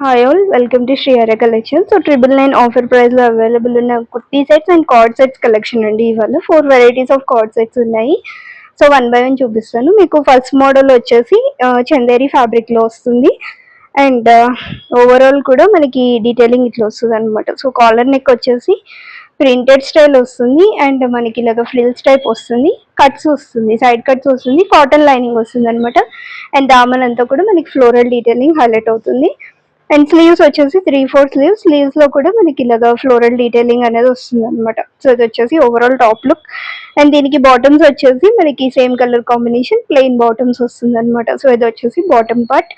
Hi all, welcome to Shriara Collection. So 999 offer price లో available ఉన్న kurti sets and card sets collection అండి. ఇవాళ 4 varieties of card sets ఉన్నాయి. So 1 by 1 చూపిస్తాను. మీకు ఫస్ట్ మోడల్ వచ్చేసి చందేరి ఫ్యాబ్రిక్ లో వస్తుంది. అండ్ ఓవరాల్ కూడా మనకి డీటెయిలింగ్ ఇట్లా వస్తుంది అనమాట. సో కాలర్ నెక్ వచ్చేసి ప్రింటెడ్ స్టైల్ వస్తుంది అండ్ మనకి ఇలాగ ఫ్రిల్స్ టైప్ వస్తుంది, కట్స్ వస్తుంది, సైడ్ కట్స్ వస్తుంది, కాటన్ లైనింగ్ వస్తుంది అనమాట. అండ్ దామన్ అంతా కూడా మనకి ఫ్లోరల్ డీటెయిలింగ్ హైలైట్ అవుతుంది. అండ్ స్లీవ్స్ వచ్చేసి 3/4 స్లీవ్స్ లో కూడా మనకి ఇలాగా ఫ్లోరల్ డీటెయిలింగ్ అనేది వస్తుంది అనమాట. సో ఇది వచ్చేసి ఓవరాల్ టాప్ లుక్. అండ్ దీనికి బాటమ్స్ వచ్చేసి మనకి same colour combination plain bottoms వస్తుంది అనమాట. సో ఇది వచ్చేసి బాటమ్ పార్ట్.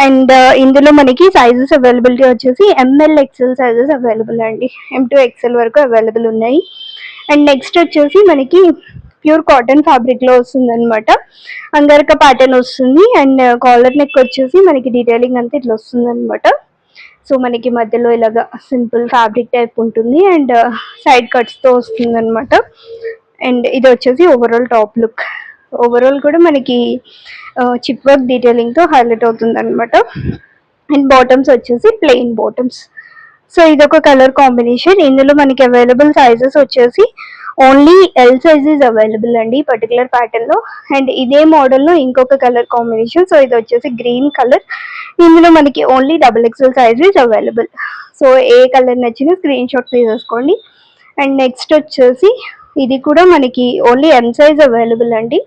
అండ్ ఇందులో మనకి సైజెస్ అవైలబిలిటీ వచ్చేసి ఎంఎల్ ఎక్సెల్ సైజెస్ అవైలబుల్ అండి. M to XL వరకు అవైలబుల్ ఉన్నాయి. అండ్ నెక్స్ట్ వచ్చేసి మనకి ప్యూర్ కాటన్ ఫ్యాబ్రిక్ లో వస్తుంది అనమాట. అంగరక ప్యాటర్న్ వస్తుంది అండ్ కాలర్ నెక్ వచ్చేసి మనకి డీటెయిలింగ్ అంతా ఇట్లా వస్తుంది అనమాట. సో మనకి మధ్యలో ఇలాగా సింపుల్ ఫ్యాబ్రిక్ టైప్ ఉంటుంది అండ్ సైడ్ కట్స్ తో వస్తుంది అనమాట. అండ్ ఇది వచ్చేసి ఓవరాల్ టాప్ లుక్. ఓవరాల్ కూడా మనకి చిప్ వర్క్ డీటెయిలింగ్ తో హైలైట్ అవుతుంది అనమాట. అండ్ బాటమ్స్ వచ్చేసి ప్లెయిన్ బాటమ్స్. సో ఇదొక కలర్ కాంబినేషన్. ఇందులో మనకి అవైలబుల్ సైజెస్ వచ్చేసి only L size is available అండి ఈ పర్టికులర్ ప్యాటర్న్ లో. అండ్ ఇదే మోడల్ లో ఇంకొక కలర్ కాంబినేషన్. సో ఇది వచ్చేసి గ్రీన్ కలర్. ఇందులో మనకి only XXL size is available. So A colour నచ్చినా స్క్రీన్ షాట్ తీసేసుకోండి. అండ్ నెక్స్ట్ వచ్చేసి ఇది కూడా మనకి ఓన్లీ M సైజ్ అవైలబుల్ అండి.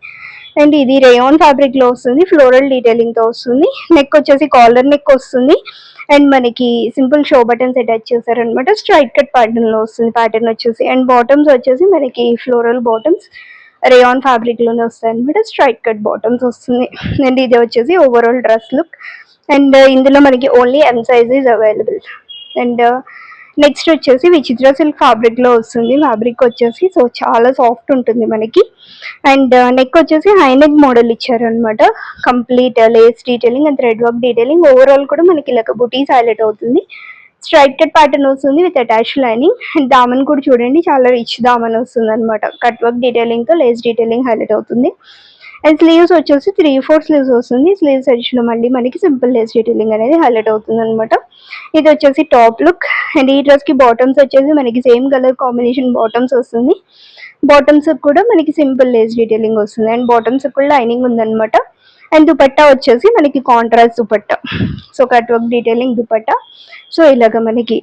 అండ్ ఇది రేయాన్ ఫ్యాబ్రిక్ లో వస్తుంది, ఫ్లోరల్ డీటెయిలింగ్ తో వస్తుంది. నెక్ వచ్చేసి కాలర్ నెక్ వస్తుంది అండ్ మనకి సింపుల్ షో బటన్స్ అటాచ్ చేశారనమాట. స్ట్రైట్ కట్ ప్యాటర్న్ లో వస్తుంది ప్యాటర్న్ వచ్చేసి. అండ్ బాటమ్స్ వచ్చేసి మనకి ఫ్లోరల్ బాటమ్స్ రేయాన్ ఫ్యాబ్రిక్ లోనే వస్తాయి అనమాట. స్ట్రైట్ కట్ బాటమ్స్ వస్తుంది. అండ్ ఇది వచ్చేసి ఓవరాల్ డ్రెస్ లుక్. అండ్ ఇందులో మనకి only M size is available. And next వచ్చేసి విచిత్ర సిల్క్ ఫ్యాబ్రిక్ లో వస్తుంది. ఫ్యాబ్రిక్ వచ్చేసి సో చాలా సాఫ్ట్ ఉంటుంది మనకి. అండ్ నెక్ వచ్చేసి హై నెక్ మోడల్ ఇచ్చారనమాట. Complete Lay's detailing and thread work detailing. Overall కూడా మనకి ఇలా బుటీస్ హైలైట్ అవుతుంది. స్ట్రైట్ కట్ ప్యాటర్న్ వస్తుంది with attach lining. And Daman కూడా చూడండి చాలా రిచ్ దామన్ వస్తుంది అనమాట. కట్ వర్క్ డీటెయిలింగ్ తో లేస్ డీటెయిలింగ్ హైలైట్ అవుతుంది. అండ్ స్లీవ్స్ వచ్చేసి 3/4 స్లీవ్స్ వస్తుంది. స్లీవ్స్ ఎడ్జ్లో మళ్ళీ మనకి సింపుల్ లేస్ డీటెయిలింగ్ అనేది హైలైట్ అవుతుంది అనమాట. ఇది వచ్చేసి టాప్ లుక్. అండ్ ఈ డ్రెస్ కి బాటమ్స్ వచ్చేసి మనకి సేమ్ కలర్ కాంబినేషన్ బాటమ్స్ వస్తుంది. బాటమ్స్ కూడా మనకి సింపుల్ లేస్ డీటెయిలింగ్ వస్తుంది అండ్ బాటమ్స్ కూడా లైనింగ్ ఉందన్నమాట. అండ్ దుపట్టా వచ్చేసి మనకి contrast dupatta. So cut work detailing dupatta. So ఇలాగ మనకి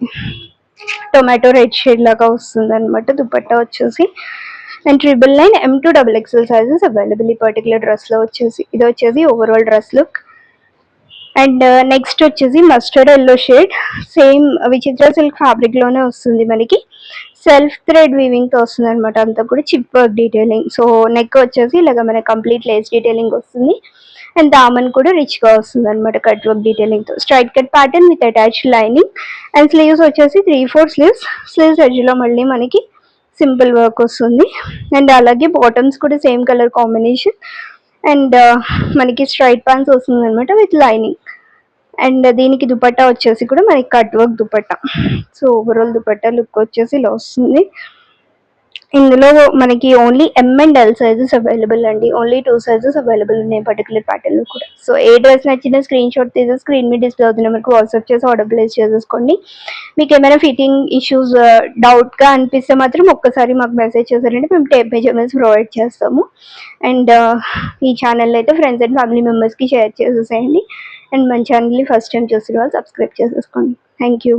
టొమాటో రెడ్ షేడ్ లాగా వస్తుంది అనమాట దుపట్టా వచ్చేసి. And 999 M to XXL sizes available ఈ పర్టికులర్ డ్రెస్ లో వచ్చేసి. ఇది వచ్చేసి overall dress look. And next వచ్చేసి మస్టర్డ్ ఎల్లో షేడ్. సేమ్ విచిత్ర సిల్క్ ఫ్యాబ్రిక్ లోనే వస్తుంది మనకి. సెల్ఫ్ థ్రెడ్ వీవింగ్ తో వస్తుంది అనమాట. అంతా కూడా chip work detailing. So neck వచ్చేసి ఇలాగ మనకి కంప్లీట్ లేస్ డీటెయిలింగ్ వస్తుంది. అండ్ దామన్ కూడా రిచ్ గా వస్తుంది అనమాట కట్ వర్క్ డీటెయిలింగ్ తో. Straight cut pattern with attach lining. And sleeves వచ్చేసి 3/4 స్లీవ్స్ ఎడ్జ్ లో మళ్ళీ మనకి సింపుల్ వర్క్ వస్తుంది. అండ్ అలాగే బాటమ్స్ కూడా సేమ్ కలర్ కాంబినేషన్. అండ్ మనకి స్ట్రైట్ ప్యాంట్స్ వస్తుంది అనమాట విత్ లైనింగ్. అండ్ దీనికి దుపట్టా వచ్చేసి కూడా మనకి cut work dupatta. So overall dupatta look వచ్చేసి ఇలా వస్తుంది. ఇందులో మనకి only M and L sizes available అండి. ఓన్లీ 2 సైజెస్ అవైలబుల్ ఉన్నాయి పర్టికులర్ ప్యాటర్న్ లో కూడా. సో ఏ డ్రెస్ నచ్చిన స్క్రీన్ షాట్ తీసి స్క్రీన్ మీద డిస్ప్లే అవుతున్న నెంబర్కి వాట్సాప్ చేసి ఆర్డర్ ప్లేస్ చేసేసుకోండి. మీకు ఏమైనా ఫిట్టింగ్ ఇష్యూస్ డౌట్ గా అనిపిస్తే మాత్రం ఒక్కసారి మాకు మెసేజ్ చేశారంటే మేము టేప్ మెజర్మెంట్స్ ప్రొవైడ్ చేస్తాము. అండ్ ఈ ఛానల్ అయితే ఫ్రెండ్స్ అండ్ ఫ్యామిలీ మెంబర్స్ కి షేర్ చేసేసేయండి. అండ్ మన ఛానల్ని ఫస్ట్ టైం చూసిన వాళ్ళు సబ్స్క్రైబ్ చేసేసుకోండి. Thank you.